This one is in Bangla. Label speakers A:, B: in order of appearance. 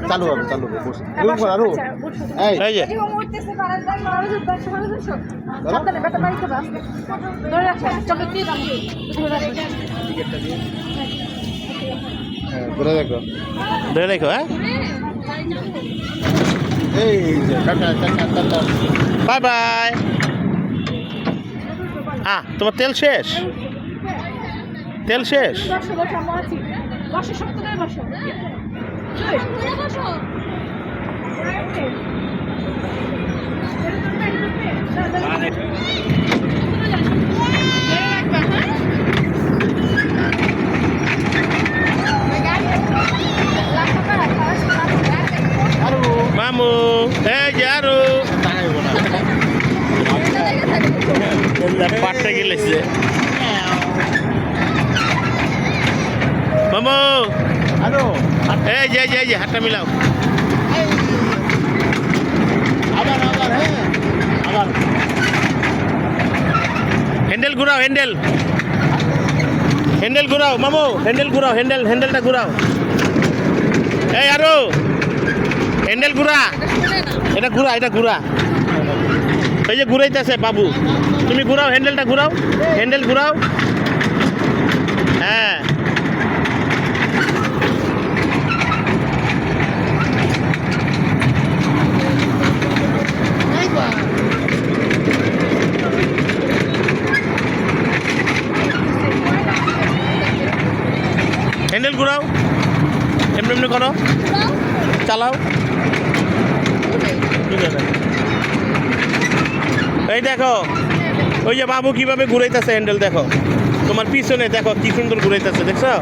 A: চালু হবে আরো এই যে ধরে দেখো হ্যাঁ বাই বাই তোমার তেল শেষ মামু এই যে আরো পাটটা গেলেছে মামু এই যে হাতটা মিলাও হ্যান্ডেল ঘুরাও হ্যান্ডেল ঘুরাও মামু হ্যান্ডেল ঘুরাও হ্যান্ডেলটা ঘুরাও এই আরো হ্যান্ডেল ঘুরা এটা ঘুরা এই যে ঘুরাইতেছে বাবু তুমি ঘুরাও হ্যান্ডেলটা ঘুরাও হ্যান্ডেল ঘুরাও হ্যাঁ হ্যান্ডেল ঘুরাও এমনি করো চালাও এই দেখো ওই যে বাবু কিভাবে ঘুরাইতেছে হ্যান্ডেল দেখো তোমার পিছনে দেখো কি সুন্দর ঘুরাইতেছে দেখছো